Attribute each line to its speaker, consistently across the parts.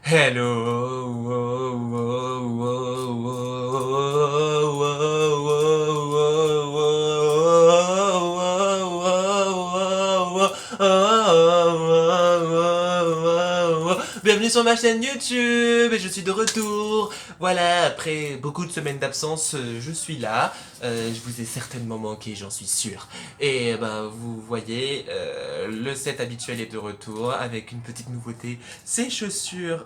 Speaker 1: Hello, wow, wow, wow, wow, wow, wow, wow, wow. Bienvenue sur ma chaîne YouTube et je suis de retour. Voilà, après beaucoup de semaines d'absence, je suis là. Je vous ai certainement manqué, j'en suis sûr. Et ben vous voyez, le set habituel est de retour avec une petite nouveauté. Ces chaussures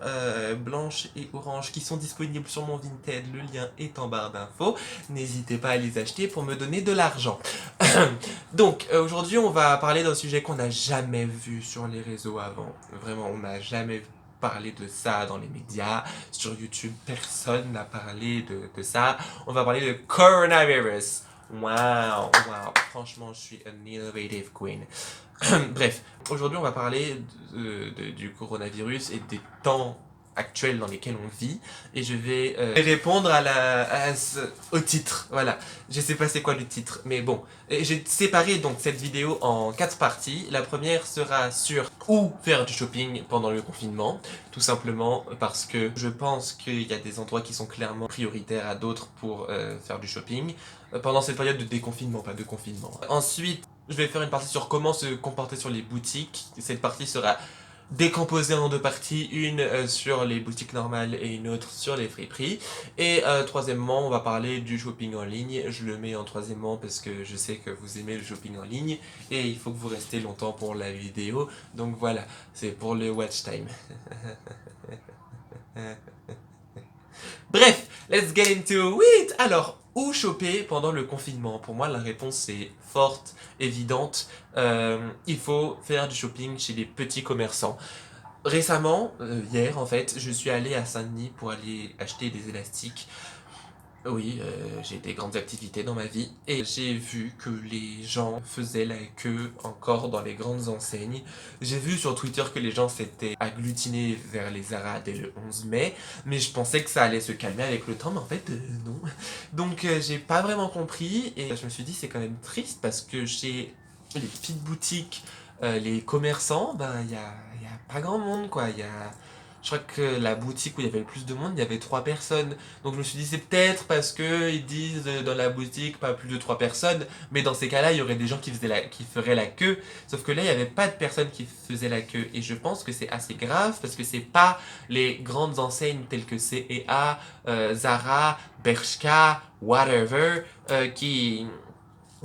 Speaker 1: blanches et oranges qui sont disponibles sur mon Vinted, le lien est en barre d'infos. N'hésitez pas à les acheter pour me donner de l'argent. Donc aujourd'hui on va parler d'un sujet qu'on n'a jamais vu sur les réseaux avant. Vraiment, on n'a jamais parlé de ça dans les médias. Sur YouTube, personne n'a parlé de ça. On va parler de coronavirus. Wow, wow, franchement, je suis an innovative queen. Bref, aujourd'hui on va parler du coronavirus et des temps actuels dans lesquels on vit et je vais répondre au titre. Voilà, je sais pas c'est quoi le titre, mais bon, j'ai séparé donc cette vidéo en 4 parties. La première sera sur où faire du shopping pendant le confinement, tout simplement parce que je pense qu'il y a des endroits qui sont clairement prioritaires à d'autres pour faire du shopping pendant cette période de déconfinement, pas de confinement. Ensuite, je vais faire une partie sur comment se comporter sur les boutiques. Cette partie sera décomposée en 2 parties, une sur les boutiques normales et une autre sur les friperies. Et troisièmement, on va parler du shopping en ligne. Je le mets en troisièmement parce que je sais que vous aimez le shopping en ligne et il faut que vous restez longtemps pour la vidéo. Donc voilà, c'est pour le watch time. Bref, let's get into it. Alors, où choper pendant le confinement? Pour moi, la réponse est forte, évidente. Il faut faire du shopping chez les petits commerçants. Récemment, hier en fait, je suis allé à Saint-Denis pour aller acheter des élastiques. Oui, j'ai des grandes activités dans ma vie et j'ai vu que les gens faisaient la queue encore dans les grandes enseignes. J'ai vu sur Twitter que les gens s'étaient agglutinés vers les Zara dès le 11 mai, mais je pensais que ça allait se calmer avec le temps, mais en fait non. Donc j'ai pas vraiment compris et je me suis dit c'est quand même triste parce que chez les petites boutiques, les commerçants, ben y a pas grand monde quoi, je crois que la boutique où il y avait le plus de monde, il y avait 3 personnes. Donc je me suis dit, c'est peut-être parce que ils disent dans la boutique pas plus de 3 personnes, mais dans ces cas-là, il y aurait des gens qui feraient la queue. Sauf que là, il n'y avait pas de personnes qui faisaient la queue. Et je pense que c'est assez grave parce que c'est pas les grandes enseignes telles que C&A, Zara, Bershka, whatever,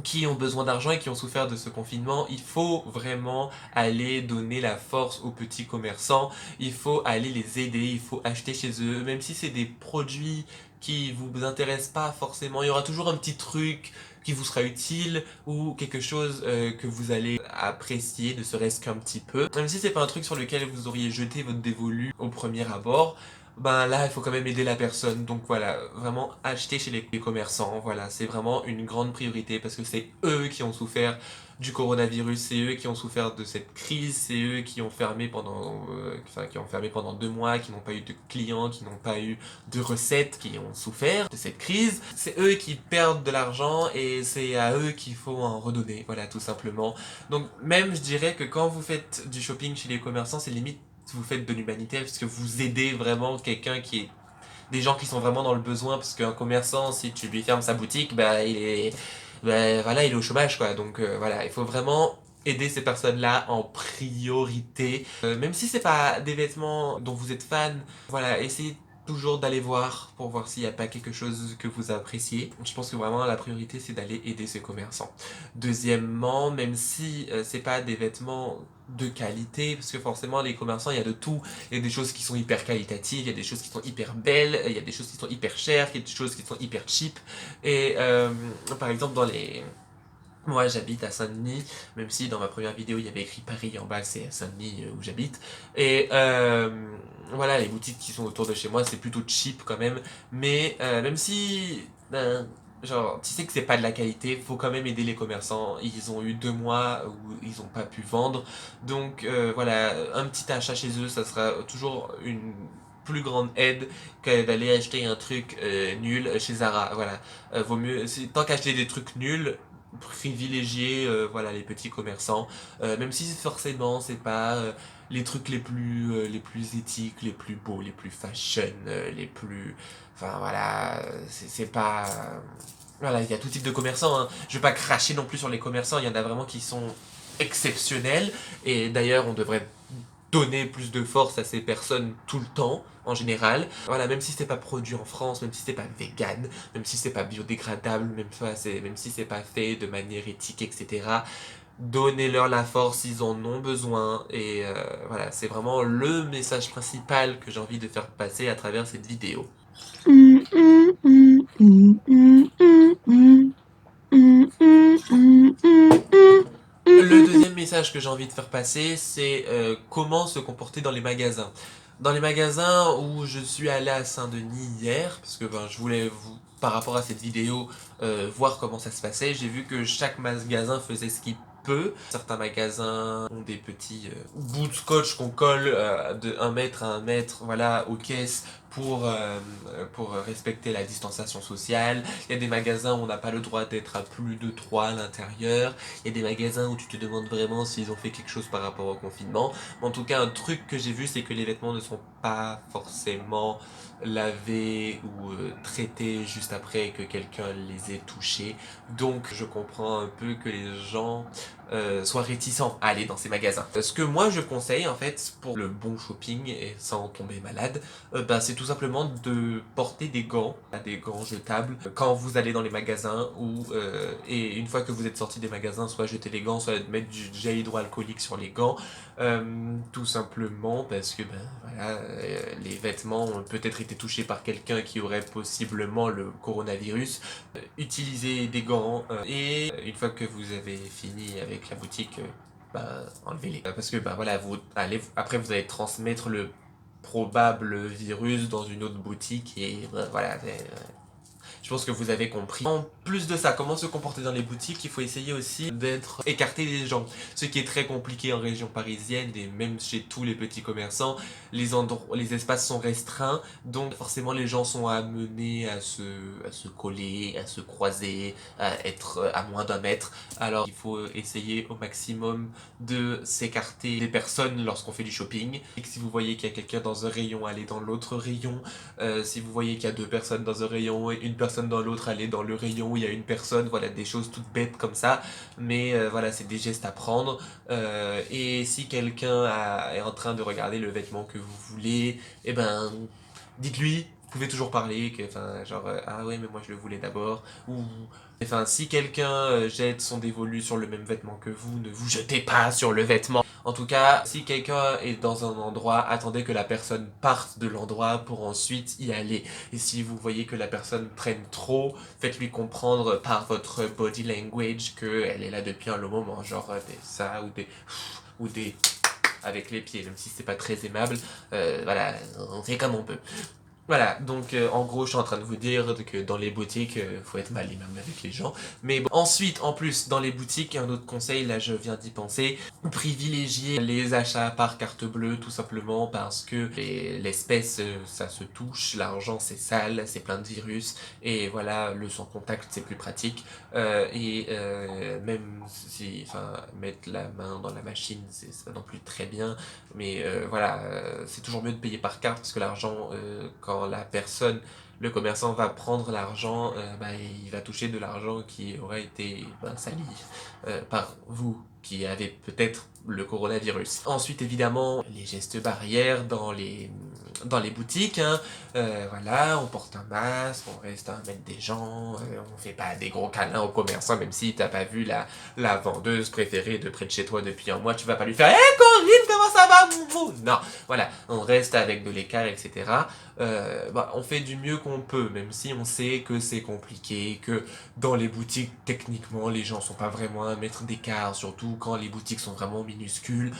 Speaker 1: qui ont besoin d'argent et qui ont souffert de ce confinement. Il faut vraiment aller donner la force aux petits commerçants, il faut aller les aider, il faut acheter chez eux, même si c'est des produits qui vous intéressent pas forcément, il y aura toujours un petit truc qui vous sera utile ou quelque chose que vous allez apprécier, ne serait-ce qu'un petit peu. Même si c'est pas un truc sur lequel vous auriez jeté votre dévolu au premier abord, ben là il faut quand même aider la personne. Donc voilà, vraiment acheter chez les commerçants, voilà, c'est vraiment une grande priorité parce que c'est eux qui ont souffert du coronavirus, c'est eux qui ont souffert de cette crise, c'est eux qui ont fermé pendant 2 mois, qui n'ont pas eu de clients, qui n'ont pas eu de recettes, qui ont souffert de cette crise. C'est eux qui perdent de l'argent et c'est à eux qu'il faut en redonner, voilà, tout simplement. Donc même je dirais que quand vous faites du shopping chez les commerçants, c'est limite vous faites de l'humanitaire parce que vous aidez vraiment quelqu'un qui est des gens qui sont vraiment dans le besoin parce qu'un commerçant si tu lui fermes sa boutique voilà il est au chômage quoi donc voilà il faut vraiment aider ces personnes-là en priorité. Même si c'est pas des vêtements dont vous êtes fan, voilà, essayez toujours d'aller voir pour voir s'il n'y a pas quelque chose que vous appréciez. Je pense que vraiment la priorité c'est d'aller aider ces commerçants. Deuxièmement, même si c'est pas des vêtements de qualité, parce que forcément les commerçants il y a de tout, il y a des choses qui sont hyper qualitatives, il y a des choses qui sont hyper belles, il y a des choses qui sont hyper chères, il y a des choses qui sont hyper cheap, et par exemple moi j'habite à Saint-Denis, même si dans ma première vidéo il y avait écrit Paris en bas, c'est à Saint-Denis où j'habite. Et voilà, les boutiques qui sont autour de chez moi c'est plutôt cheap quand même. Mais même si, genre, tu sais que c'est pas de la qualité, faut quand même aider les commerçants. Ils ont eu 2 mois où ils ont pas pu vendre. Donc voilà, un petit achat chez eux, ça sera toujours une plus grande aide que d'aller acheter un truc nul chez Zara. Voilà, vaut mieux, tant qu'acheter des trucs nuls, privilégier voilà, les petits commerçants, même si forcément c'est pas les trucs les plus éthiques, les plus beaux, les plus fashion, les plus... Enfin voilà, c'est pas... Voilà, il y a tout type de commerçants, hein. Je vais pas cracher non plus sur les commerçants, il y en a vraiment qui sont exceptionnels, et d'ailleurs on devrait donner plus de force à ces personnes tout le temps, en général. Voilà, même si c'est pas produit en France, même si c'est pas vegan, même si c'est pas biodégradable, même si c'est pas fait de manière éthique, etc. Donnez-leur la force, ils en ont besoin. Et voilà, c'est vraiment le message principal que j'ai envie de faire passer à travers cette vidéo. Le deuxième message que j'ai envie de faire passer, c'est comment se comporter dans les magasins. Dans les magasins où je suis allé à Saint-Denis hier, parce que je voulais, par rapport à cette vidéo, voir comment ça se passait, j'ai vu que chaque magasin faisait ce qu'il peut. Certains magasins ont des petits bouts de scotch qu'on colle de 1 mètre à 1 mètre, voilà, aux caisses pour respecter la distanciation sociale. Il y a des magasins où on n'a pas le droit d'être à plus de 3 à l'intérieur. Il y a des magasins où tu te demandes vraiment s'ils ont fait quelque chose par rapport au confinement. Mais en tout cas, un truc que j'ai vu, c'est que les vêtements ne sont pas forcément lavés ou traités juste après que quelqu'un les ait touchés. Donc, je comprends un peu que les gens soient réticents à aller dans ces magasins. Ce que moi je conseille en fait pour le bon shopping et sans tomber malade, c'est tout simplement de porter des gants jetables quand vous allez dans les magasins et une fois que vous êtes sorti des magasins, soit jeter les gants, soit mettre du gel hydroalcoolique sur les gants, tout simplement parce que voilà, les vêtements ont peut-être été touchés par quelqu'un qui aurait possiblement le coronavirus. Utilisez des gants et une fois que vous avez fini avec la boutique, enlevez-les. Parce que voilà, après vous allez transmettre le probable virus dans une autre boutique et voilà, je pense que vous avez compris. En plus de ça, comment se comporter dans les boutiques, il faut essayer aussi d'être écarté des gens. Ce qui est très compliqué en région parisienne et même chez tous les petits commerçants, les espaces sont restreints, donc forcément les gens sont amenés à se coller, à se croiser, à être à moins d'1 mètre. Alors il faut essayer au maximum de s'écarter des personnes lorsqu'on fait du shopping. Et que si vous voyez qu'il y a quelqu'un dans un rayon, allez dans l'autre rayon. Si vous voyez qu'il y a 2 personnes dans un rayon et une personne dans l'autre, allez dans le rayon où il y a une personne, voilà, des choses toutes bêtes comme ça, mais voilà, c'est des gestes à prendre. Et si quelqu'un est en train de regarder le vêtement que vous voulez, eh ben, dites-lui, vous pouvez toujours parler, ah ouais, mais moi je le voulais d'abord, ou enfin, si quelqu'un jette son dévolu sur le même vêtement que vous, ne vous jetez pas sur le vêtement. En tout cas, si quelqu'un est dans un endroit, attendez que la personne parte de l'endroit pour ensuite y aller. Et si vous voyez que la personne traîne trop, faites-lui comprendre par votre body language qu'elle est là depuis un long moment, genre des ça ou des avec les pieds, même si c'est pas très aimable. Voilà, on fait comme on peut. Voilà, donc en gros, je suis en train de vous dire que dans les boutiques, faut être mal aimable avec les gens. Mais bon. Ensuite, en plus, dans les boutiques, un autre conseil, là je viens d'y penser, privilégier les achats par carte bleue, tout simplement parce que l'espèce, ça se touche, l'argent c'est sale, c'est plein de virus, et voilà, le sans contact c'est plus pratique. Même si, mettre la main dans la machine, c'est pas non plus très bien, mais voilà, c'est toujours mieux de payer par carte parce que l'argent, quand le commerçant va prendre l'argent, il va toucher de l'argent qui aurait été sali par vous qui avez peut-être le coronavirus. Ensuite, évidemment, les gestes barrières dans les boutiques, hein. Voilà, on porte un masque, on reste à 1 mètre des gens, on fait pas des gros câlins aux commerçants, même si t'as pas vu la vendeuse préférée de près de chez toi depuis un mois, tu vas pas lui faire «Hey Corinne, comment ça va, mouvou?» Non, voilà, on reste avec de l'écart, etc. On fait du mieux qu'on peut, même si on sait que c'est compliqué, que dans les boutiques, techniquement, les gens sont pas vraiment à 1 mètre d'écart, surtout quand les boutiques sont vraiment minuscules.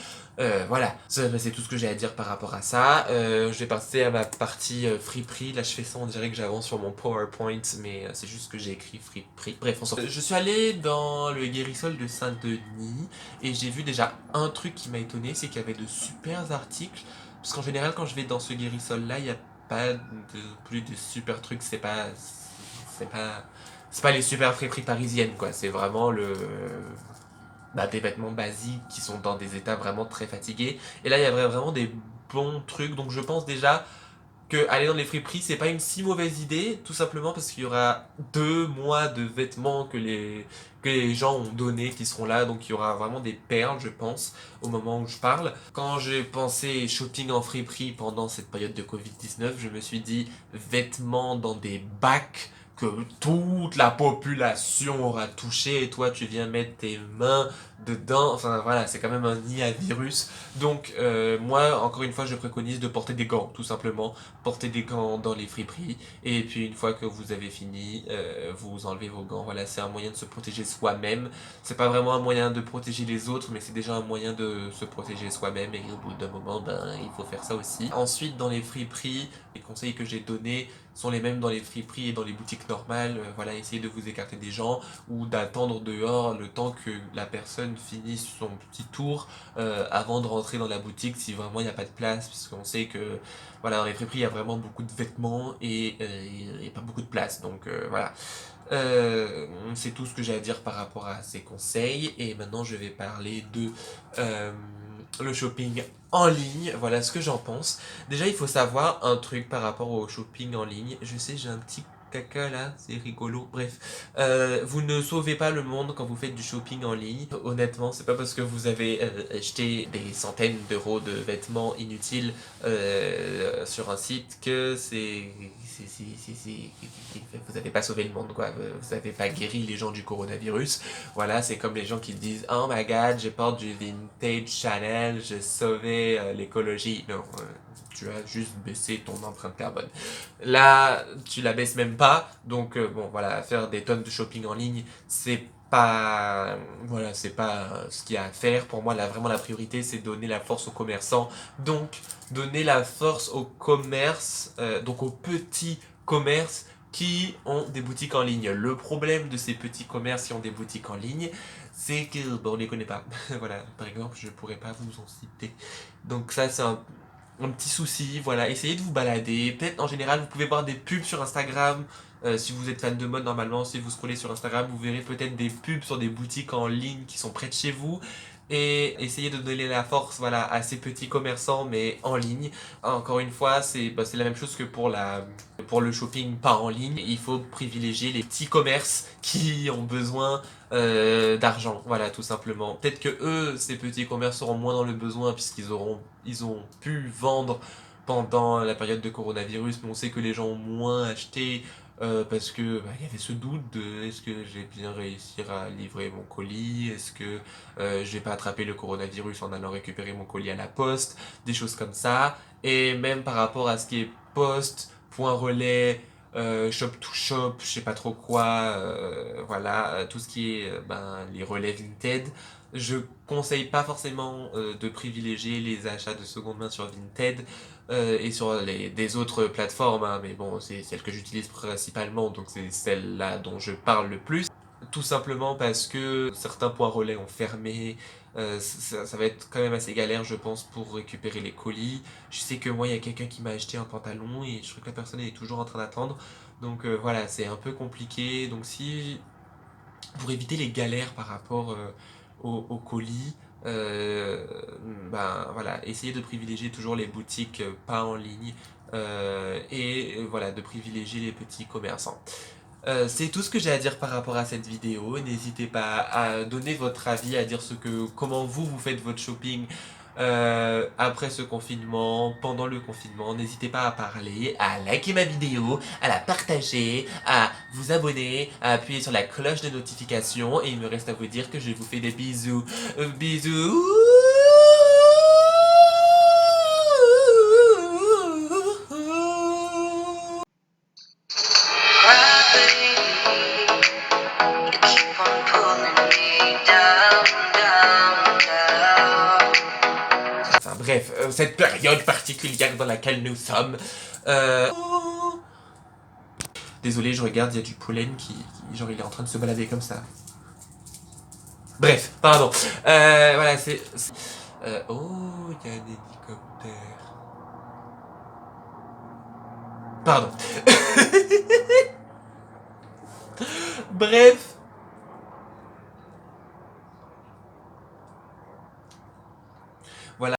Speaker 1: Voilà, c'est tout ce que j'ai à dire par rapport à ça. Je vais passer à ma partie friperie. Là, je fais ça, on dirait que j'avance sur mon PowerPoint, mais c'est juste que j'ai écrit friperie. Bref, je suis allé dans le Guérisol de Saint-Denis et j'ai vu déjà un truc qui m'a étonné, c'est qu'il y avait de super articles. Parce qu'en général, quand je vais dans ce Guérisol-là, il n'y a pas plus de super trucs, c'est pas c'est pas les super friperies parisiennes, quoi. C'est vraiment des vêtements basiques qui sont dans des états vraiment très fatigués. Et là, il y a vraiment des bons trucs. Donc je pense déjà que aller dans les friperies, c'est pas une si mauvaise idée, tout simplement parce qu'il y aura 2 mois de vêtements que les gens ont donné qui seront là, donc il y aura vraiment des perles, je pense, au moment où je parle. Quand j'ai pensé shopping en friperie pendant cette période de Covid-19, je me suis dit vêtements dans des bacs que toute la population aura touché et toi tu viens mettre tes mains dedans, enfin voilà, c'est quand même un nid à virus. Donc moi, encore une fois, je préconise de porter des gants, tout simplement. Porter des gants dans les friperies, et puis une fois que vous avez fini, vous enlevez vos gants. Voilà, c'est un moyen de se protéger soi-même. C'est pas vraiment un moyen de protéger les autres, mais c'est déjà un moyen de se protéger soi-même, et au bout d'un moment, il faut faire ça aussi. Ensuite, dans les friperies, les conseils que j'ai donnés sont les mêmes dans les friperies et dans les boutiques normales. Voilà, essayez de vous écarter des gens, ou d'attendre dehors le temps que la personne finisse son petit tour avant de rentrer dans la boutique si vraiment il n'y a pas de place, puisqu'on sait que voilà, dans les friperies il y a vraiment beaucoup de vêtements et il n'y a pas beaucoup de place, donc voilà. C'est tout ce que j'ai à dire par rapport à ces conseils, et maintenant je vais parler de euh, le shopping en ligne. Voilà ce que j'en pense. Déjà, il faut savoir un truc par rapport au shopping en ligne. Je sais, j'ai un petit caca là, c'est rigolo. Bref, vous ne sauvez pas le monde quand vous faites du shopping en ligne. Honnêtement, c'est pas parce que vous avez acheté des centaines d'euros de vêtements inutiles sur un site que vous n'avez pas sauvé le monde, quoi. Vous n'avez pas guéri les gens du coronavirus. Voilà, c'est comme les gens qui disent oh my god, je porte du vintage Chanel, j'ai sauvé l'écologie. Non, tu as juste baissé ton empreinte carbone. Là, tu la baisses même pas, donc bon, voilà, faire des tonnes de shopping en ligne, c'est pas, voilà, c'est pas ce qu'il y a à faire. Pour moi, là, vraiment, la priorité, c'est donner la force aux commerçants. Donc, donner la force au commerce, donc aux petits commerces qui ont des boutiques en ligne. Le problème de ces petits commerces qui ont des boutiques en ligne, c'est que on les connaît pas. Voilà, par exemple, je pourrais pas vous en citer. Donc ça, c'est un petit souci. Voilà, essayez de vous balader. Peut-être en général, vous pouvez voir des pubs sur Instagram. Si vous êtes fan de mode, normalement, si vous scrollez sur Instagram, vous verrez peut-être des pubs sur des boutiques en ligne qui sont près de chez vous. Et essayez de donner la force, voilà, à ces petits commerçants, mais en ligne. Encore une fois, c'est la même chose que pour le shopping pas en ligne. Il faut privilégier les petits commerces qui ont besoin d'argent, voilà, tout simplement. Peut-être que eux, ces petits commerces seront moins dans le besoin ils ont pu vendre pendant la période de coronavirus, mais on sait que les gens ont moins acheté parce que il y avait ce doute de est-ce que je vais bien réussir à livrer mon colis, est-ce que je vais pas attraper le coronavirus en allant récupérer mon colis à la poste, des choses comme ça. Et même par rapport à ce qui est poste, point relais, shop to shop, je sais pas trop quoi, voilà, tout ce qui est les relais Vinted. Je conseille pas forcément de privilégier les achats de seconde main sur Vinted et sur des autres plateformes, hein, mais bon, c'est celle que j'utilise principalement, donc c'est celle-là dont je parle le plus. Tout simplement parce que certains points relais ont fermé, ça va être quand même assez galère, je pense, pour récupérer les colis. Je sais que moi, il y a quelqu'un qui m'a acheté un pantalon et je crois que la personne est toujours en train d'attendre. Donc voilà, c'est un peu compliqué. Donc si, pour éviter les galères par rapport au colis, euh, voilà, essayez de privilégier toujours les boutiques pas en ligne et voilà, de privilégier les petits commerçants. C'est tout ce que j'ai à dire par rapport à cette vidéo. N'hésitez pas à donner votre avis, à dire comment vous faites votre shopping après ce confinement, pendant le confinement. N'hésitez pas à parler, à liker ma vidéo, à la partager, à vous abonner, à appuyer sur la cloche de notification. Et il me reste à vous dire que je vous fais des bisous. Bisous. Enfin bref, cette période particulière dans laquelle nous sommes. Désolé, je regarde, il y a du pollen genre il est en train de se balader comme ça. Bref, pardon. Voilà, oh, il y a un hélicoptère. Pardon. Bref,